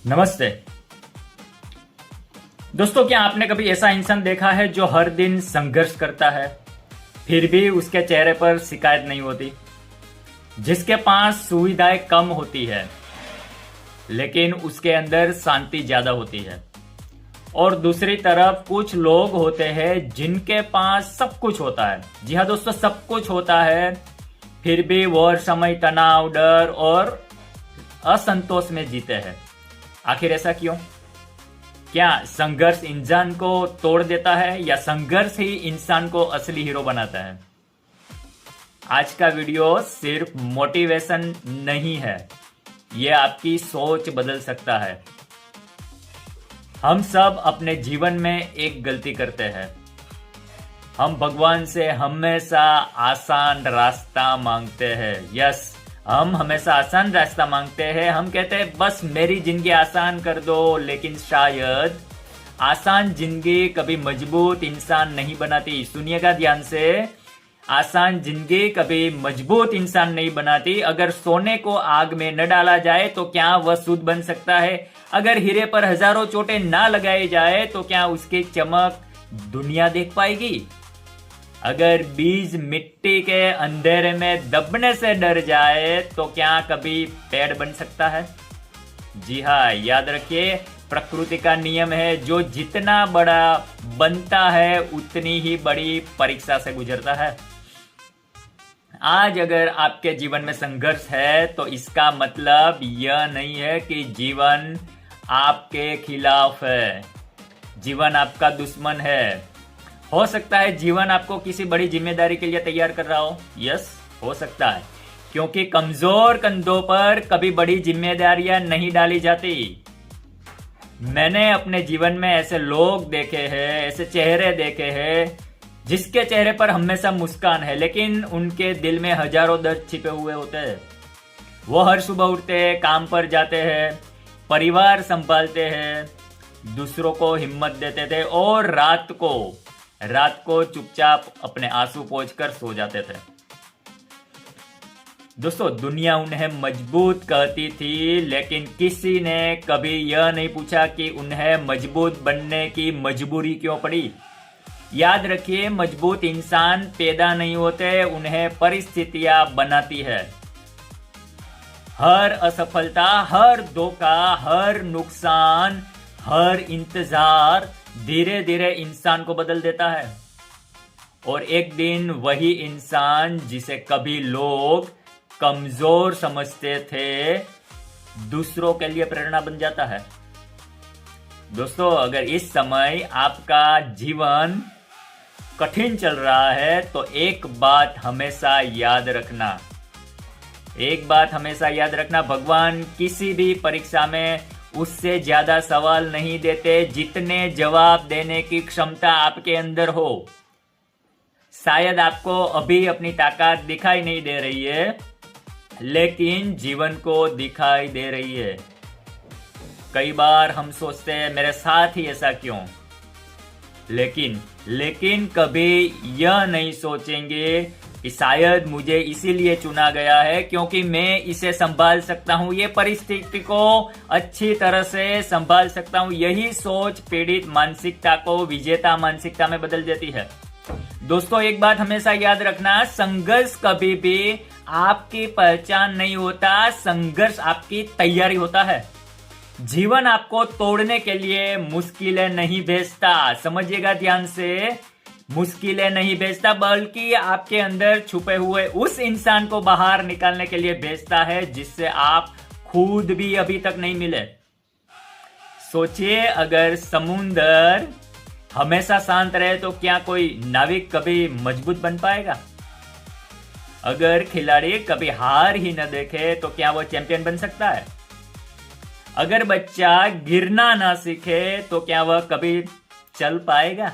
नमस्ते दोस्तों, क्या आपने कभी ऐसा इंसान देखा है जो हर दिन संघर्ष करता है फिर भी उसके चेहरे पर शिकायत नहीं होती, जिसके पास सुविधाएं कम होती है लेकिन उसके अंदर शांति ज्यादा होती है। और दूसरी तरफ कुछ लोग होते हैं जिनके पास सब कुछ होता है। जी हाँ दोस्तों, सब कुछ होता है फिर भी वो हर समय तनाव, डर और असंतोष में जीते हैं। आखिर ऐसा क्यों? क्या संघर्ष इंसान को तोड़ देता है या संघर्ष ही इंसान को असली हीरो बनाता है? आज का वीडियो सिर्फ मोटिवेशन नहीं है, यह आपकी सोच बदल सकता है। हम सब अपने जीवन में एक गलती करते हैं। हम भगवान से हमेशा आसान रास्ता मांगते हैं। यस, हम हमेशा आसान रास्ता मांगते हैं। हम कहते हैं बस मेरी जिंदगी आसान कर दो, लेकिन शायद आसान जिंदगी कभी मजबूत इंसान नहीं बनाती। सुनिएगा ध्यान से, आसान जिंदगी कभी मजबूत इंसान नहीं बनाती। अगर सोने को आग में न डाला जाए तो क्या वह शुद्ध बन सकता है? अगर हीरे पर हजारों चोटें ना लगाई जाए तो क्या उसकी चमक दुनिया देख पाएगी? अगर बीज मिट्टी के अंधेरे में दबने से डर जाए तो क्या कभी पेड़ बन सकता है? जी हाँ, याद रखिए, प्रकृति का नियम है, जो जितना बड़ा बनता है उतनी ही बड़ी परीक्षा से गुजरता है। आज अगर आपके जीवन में संघर्ष है तो इसका मतलब यह नहीं है कि जीवन आपके खिलाफ है, जीवन आपका दुश्मन है। हो सकता है जीवन आपको किसी बड़ी जिम्मेदारी के लिए तैयार कर रहा हो। यस, हो सकता है, क्योंकि कमजोर कंधों पर कभी बड़ी जिम्मेदारियां नहीं डाली जाती। मैंने अपने जीवन में ऐसे लोग देखे हैं, ऐसे चेहरे देखे हैं जिसके चेहरे पर हमेशा मुस्कान है, लेकिन उनके दिल में हजारों दर्द छिपे हुए होते हैं। वो हर सुबह उठते हैं, काम पर जाते हैं, परिवार संभालते हैं, दूसरों को हिम्मत देते थे और रात को चुपचाप अपने आंसू पोंछकर सो जाते थे। दोस्तों, दुनिया उन्हें मजबूत कहती थी, लेकिन किसी ने कभी यह नहीं पूछा कि उन्हें मजबूत बनने की मजबूरी क्यों पड़ी। याद रखिए, मजबूत इंसान पैदा नहीं होते, उन्हें परिस्थितियां बनाती है। हर असफलता, हर धोखा, हर नुकसान, हर इंतजार धीरे धीरे इंसान को बदल देता है। और एक दिन वही इंसान जिसे कभी लोग कमजोर समझते थे, दूसरों के लिए प्रेरणा बन जाता है। दोस्तों, अगर इस समय आपका जीवन कठिन चल रहा है तो एक बात हमेशा याद रखना, भगवान किसी भी परीक्षा में उससे ज्यादा सवाल नहीं देते जितने जवाब देने की क्षमता आपके अंदर हो। शायद आपको अभी अपनी ताकत दिखाई नहीं दे रही है, लेकिन जीवन को दिखाई दे रही है। कई बार हम सोचते हैं मेरे साथ ही ऐसा क्यों, लेकिन कभी यह नहीं सोचेंगे कि शायद मुझे इसीलिए चुना गया है क्योंकि मैं इसे संभाल सकता हूं, ये परिस्थिति को अच्छी तरह से संभाल सकता हूं। यही सोच पीड़ित मानसिकता को विजेता मानसिकता में बदल देती है। दोस्तों, एक बात हमेशा याद रखना, संघर्ष कभी भी आपकी पहचान नहीं होता, संघर्ष आपकी तैयारी होता है। जीवन आपको तोड़ने के लिए मुश्किलें नहीं भेजता, समझिएगा ध्यान से, मुश्किलें नहीं भेजता, बल्कि आपके अंदर छुपे हुए उस इंसान को बाहर निकालने के लिए भेजता है जिससे आप खुद भी अभी तक नहीं मिले। सोचिए, अगर समुद्र हमेशा शांत रहे तो क्या कोई नाविक कभी मजबूत बन पाएगा? अगर खिलाड़ी कभी हार ही न देखे तो क्या वो चैंपियन बन सकता है? अगर बच्चा गिरना ना सीखे तो क्या वह कभी चल पाएगा?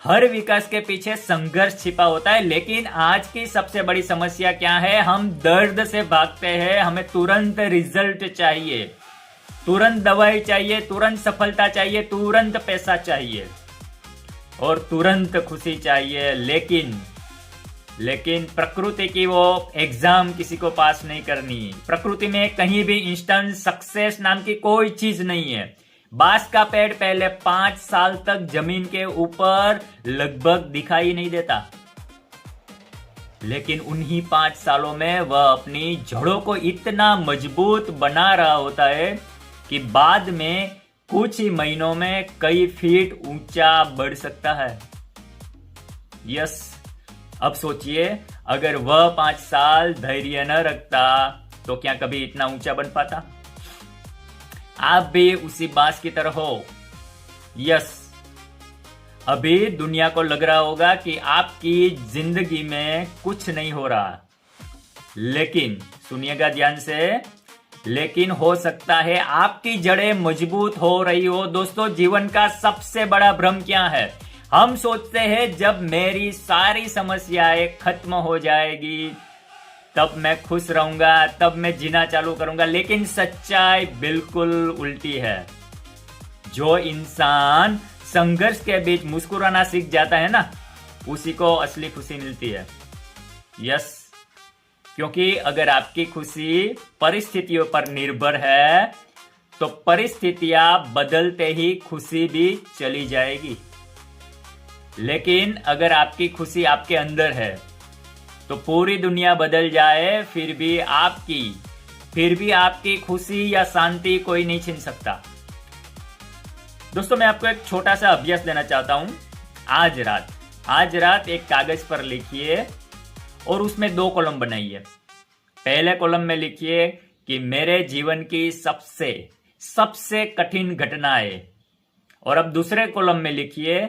हर विकास के पीछे संघर्ष छिपा होता है, लेकिन आज की सबसे बड़ी समस्या क्या है? हम दर्द से भागते हैं, हमें तुरंत रिजल्ट चाहिए, तुरंत दवाई चाहिए, तुरंत सफलता चाहिए, तुरंत पैसा चाहिए और तुरंत खुशी चाहिए। लेकिन प्रकृति की वो एग्जाम किसी को पास नहीं करनी। प्रकृति में कहीं भी इंस्टेंट सक्सेस नाम की कोई चीज नहीं है। बांस का पेड़ पहले 5 साल तक जमीन के ऊपर लगभग दिखाई नहीं देता, लेकिन उन्हीं 5 सालों में वह अपनी जड़ों को इतना मजबूत बना रहा होता है कि बाद में कुछ ही महीनों में कई फीट ऊंचा बढ़ सकता है। यस, अब सोचिए, अगर वह 5 साल धैर्य न रखता तो क्या कभी इतना ऊंचा बन पाता? आप भी उसी बांस की तरह हो। यस, अभी दुनिया को लग रहा होगा कि आपकी जिंदगी में कुछ नहीं हो रहा, लेकिन सुनिएगा ध्यान से, लेकिन हो सकता है आपकी जड़ें मजबूत हो रही हो। दोस्तों, जीवन का सबसे बड़ा भ्रम क्या है? हम सोचते हैं जब मेरी सारी समस्याएं खत्म हो जाएगी तब मैं खुश रहूंगा, तब मैं जीना चालू करूंगा, लेकिन सच्चाई बिल्कुल उल्टी है। जो इंसान संघर्ष के बीच मुस्कुराना सीख जाता है ना, उसी को असली खुशी मिलती है। यस, क्योंकि अगर आपकी खुशी परिस्थितियों पर निर्भर है तो परिस्थितियां बदलते ही खुशी भी चली जाएगी। लेकिन अगर आपकी खुशी आपके अंदर है तो पूरी दुनिया बदल जाए फिर भी आपकी खुशी या शांति कोई नहीं छीन सकता। दोस्तों, मैं आपको एक छोटा सा अभ्यास देना चाहता हूं। आज रात एक कागज पर लिखिए और उसमें 2 कॉलम बनाइए। पहले कॉलम में लिखिए कि मेरे जीवन की सबसे कठिन घटनाएं, और अब दूसरे कॉलम में लिखिए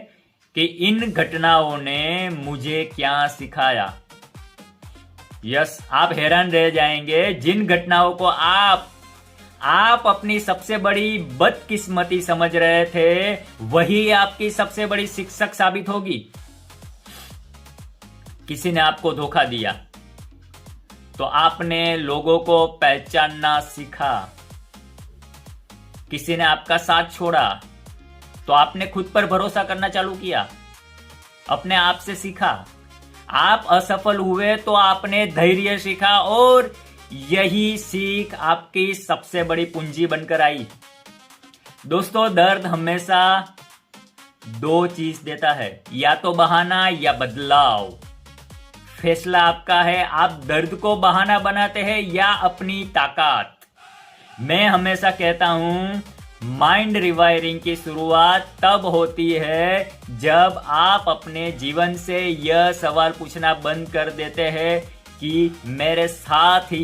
कि इन घटनाओं ने मुझे क्या सिखाया। यस, आप हैरान रह जाएंगे, जिन घटनाओं को आप अपनी सबसे बड़ी बदकिस्मती समझ रहे थे, वही आपकी सबसे बड़ी शिक्षक साबित होगी। किसी ने आपको धोखा दिया तो आपने लोगों को पहचानना सीखा। किसी ने आपका साथ छोड़ा तो आपने खुद पर भरोसा करना चालू किया, अपने आप से सीखा। आप असफल हुए तो आपने धैर्य सीखा, और यही सीख आपकी सबसे बड़ी पूंजी बनकर आई। दोस्तों, दर्द हमेशा 2 चीज देता है, या तो बहाना या बदलाव। फैसला आपका है, आप दर्द को बहाना बनाते हैं या अपनी ताकत। मैं हमेशा कहता हूं, माइंड रिवायरिंग की शुरुआत तब होती है जब आप अपने जीवन से यह सवाल पूछना बंद कर देते हैं कि मेरे साथ ही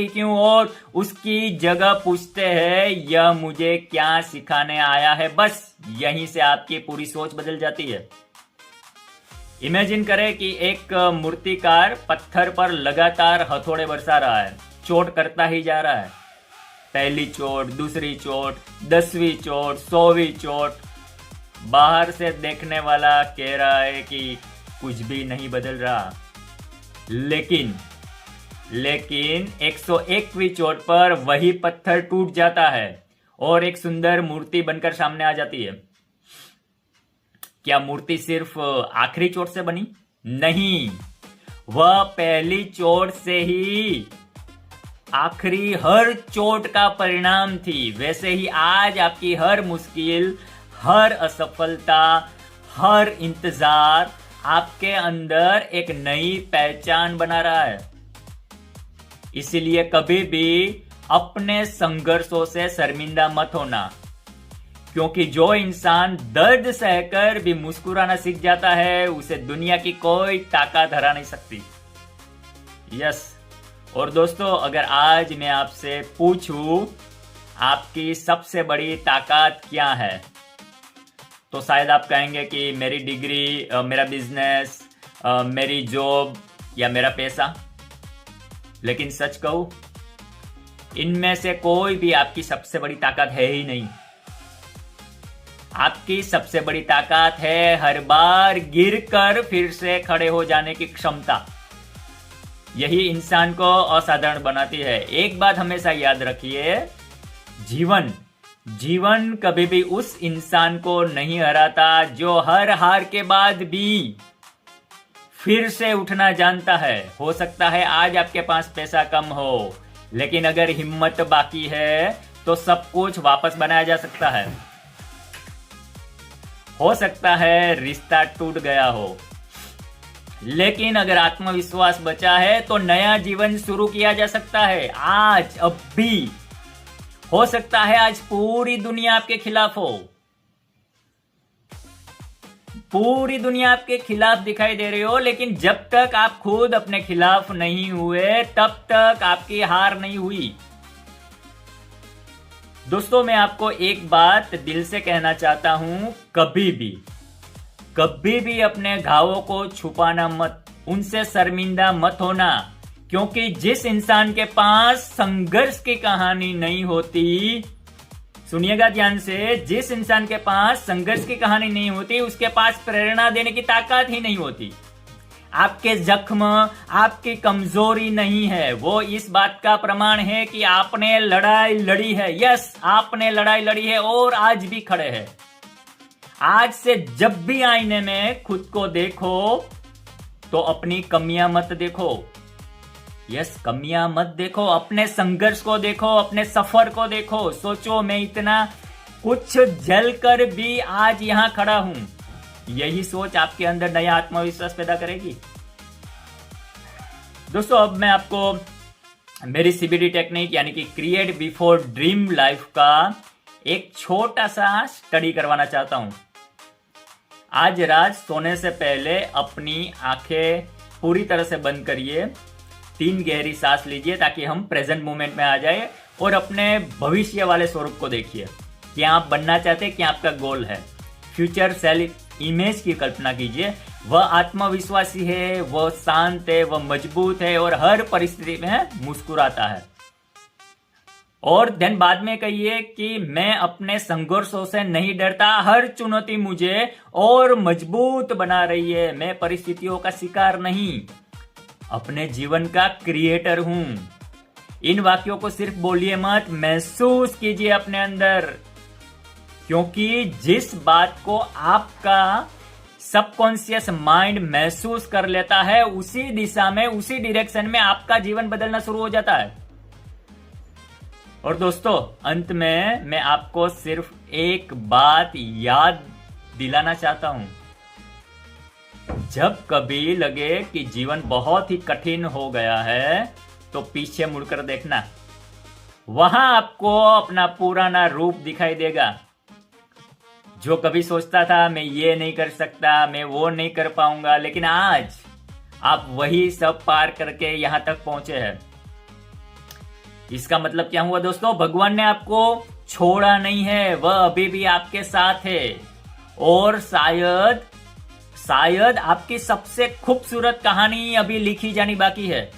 क्यों, और उसकी जगह पूछते हैं यह मुझे क्या सिखाने आया है। बस यहीं से आपकी पूरी सोच बदल जाती है। इमेजिन करें कि एक मूर्तिकार पत्थर पर लगातार हथौड़े बरसा रहा है, चोट करता ही जा रहा है। पहली चोट, दूसरी चोट, 10वीं चोट, 100वीं चोट। बाहर से देखने वाला कह रहा है कि कुछ भी नहीं बदल रहा, लेकिन 101वीं चोट पर वही पत्थर टूट जाता है और एक सुंदर मूर्ति बनकर सामने आ जाती है। क्या मूर्ति सिर्फ आखिरी चोट से बनी? नहीं, वह पहली चोट से ही आखिरी हर चोट का परिणाम थी। वैसे ही आज आपकी हर मुश्किल, हर असफलता, हर इंतजार आपके अंदर एक नई पहचान बना रहा है। इसीलिए कभी भी अपने संघर्षों से शर्मिंदा मत होना, क्योंकि जो इंसान दर्द सहकर भी मुस्कुराना सीख जाता है, उसे दुनिया की कोई ताकत हरा नहीं सकती। यस, और दोस्तों, अगर आज मैं आपसे पूछूं आपकी सबसे बड़ी ताकत क्या है, तो शायद आप कहेंगे कि मेरी डिग्री, मेरा बिजनेस, मेरी जॉब या मेरा पैसा। लेकिन सच कहूं, इनमें से कोई भी आपकी सबसे बड़ी ताकत है ही नहीं। आपकी सबसे बड़ी ताकत है हर बार गिरकर फिर से खड़े हो जाने की क्षमता। यही इंसान को असाधारण बनाती है। एक बात हमेशा याद रखिए, जीवन कभी भी उस इंसान को नहीं हराता जो हर हार के बाद भी फिर से उठना जानता है। हो सकता है आज आपके पास पैसा कम हो, लेकिन अगर हिम्मत बाकी है तो सब कुछ वापस बनाया जा सकता है। हो सकता है रिश्ता टूट गया हो, लेकिन अगर आत्मविश्वास बचा है तो नया जीवन शुरू किया जा सकता है। आज, अब भी। हो सकता है आज पूरी दुनिया आपके खिलाफ हो, पूरी दुनिया आपके खिलाफ दिखाई दे रही हो, लेकिन जब तक आप खुद अपने खिलाफ नहीं हुए तब तक आपकी हार नहीं हुई। दोस्तों, मैं आपको एक बात दिल से कहना चाहता हूं, कभी भी अपने घावों को छुपाना मत, उनसे शर्मिंदा मत होना, क्योंकि जिस इंसान के पास संघर्ष की कहानी नहीं होती, सुनिएगा ध्यान से, जिस इंसान के पास संघर्ष की कहानी नहीं होती उसके पास प्रेरणा देने की ताकत ही नहीं होती। आपके जख्म आपकी कमजोरी नहीं है, वो इस बात का प्रमाण है कि आपने लड़ाई लड़ी है। यस, आपने लड़ाई लड़ी है और आज भी खड़े हैं। आज से जब भी आईने में खुद को देखो तो अपनी कमियां मत देखो। यस, कमियां मत देखो, अपने संघर्ष को देखो, अपने सफर को देखो। सोचो, मैं इतना कुछ झेल कर भी आज यहां खड़ा हूं। यही सोच आपके अंदर नया आत्मविश्वास पैदा करेगी। दोस्तों, अब मैं आपको मेरी सीबीडी टेक्निक यानी कि क्रिएट बिफोर ड्रीम लाइफ का एक छोटा सा स्टडी करवाना चाहता हूं। आज रात सोने से पहले अपनी आंखें पूरी तरह से बंद करिए, 3 गहरी सांस लीजिए ताकि हम प्रेजेंट मोमेंट में आ जाए और अपने भविष्य वाले स्वरूप को देखिए। क्या आप बनना चाहते हैं, क्या आपका गोल है। फ्यूचर सेल्फ इमेज की कल्पना कीजिए। वह आत्मविश्वासी है, वह शांत है, वह मजबूत है और हर परिस्थिति में मुस्कुराता है। और देन बाद में कहिए कि मैं अपने संघर्षों से नहीं डरता, हर चुनौती मुझे और मजबूत बना रही है। मैं परिस्थितियों का शिकार नहीं, अपने जीवन का क्रिएटर हूं। इन वाक्यों को सिर्फ बोलिए मत, महसूस कीजिए अपने अंदर, क्योंकि जिस बात को आपका सबकॉन्शियस माइंड महसूस कर लेता है, उसी दिशा में, उसी डायरेक्शन में आपका जीवन बदलना शुरू हो जाता है। और दोस्तों, अंत में मैं आपको सिर्फ एक बात याद दिलाना चाहता हूं। जब कभी लगे कि जीवन बहुत ही कठिन हो गया है तो पीछे मुड़कर देखना, वहां आपको अपना पुराना रूप दिखाई देगा। जो कभी सोचता था मैं ये नहीं कर सकता, मैं वो नहीं कर पाऊंगा, लेकिन आज आप वही सब पार करके यहां तक पहुंचे हैं। इसका मतलब क्या हुआ दोस्तों? भगवान ने आपको छोड़ा नहीं है, वह अभी भी आपके साथ है। और शायद आपकी सबसे खूबसूरत कहानी अभी लिखी जानी बाकी है।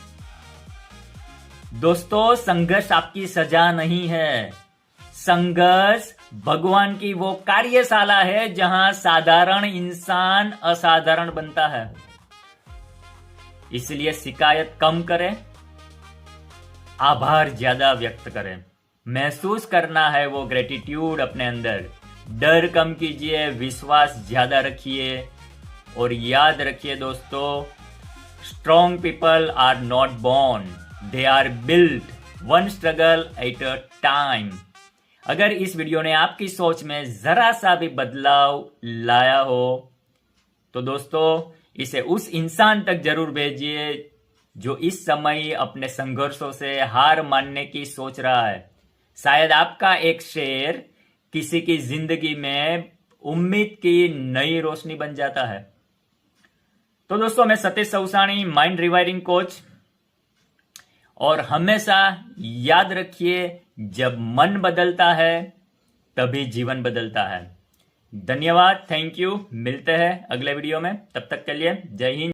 दोस्तों, संघर्ष आपकी सजा नहीं है। संघर्ष भगवान की वो कार्यशाला है जहां साधारण इंसान असाधारण बनता है। इसलिए शिकायत कम करें, आभार ज्यादा व्यक्त करें। महसूस करना है वो ग्रेटिट्यूड अपने अंदर। डर कम कीजिए, विश्वास ज्यादा रखिए। और याद रखिए दोस्तों, strong people are not born, they are built, one struggle at a time. अगर इस वीडियो ने आपकी सोच में जरा सा भी बदलाव लाया हो तो दोस्तों इसे उस इंसान तक जरूर भेजिए जो इस समय अपने संघर्षों से हार मानने की सोच रहा है। शायद आपका एक शेर किसी की जिंदगी में उम्मीद की नई रोशनी बन जाता है। तो दोस्तों, मैं सतीश सौसानी, माइंड रिवायरिंग कोच। और हमेशा याद रखिए, जब मन बदलता है तभी जीवन बदलता है। धन्यवाद, थैंक यू। मिलते हैं अगले वीडियो में, तब तक के लिए जय हिंद।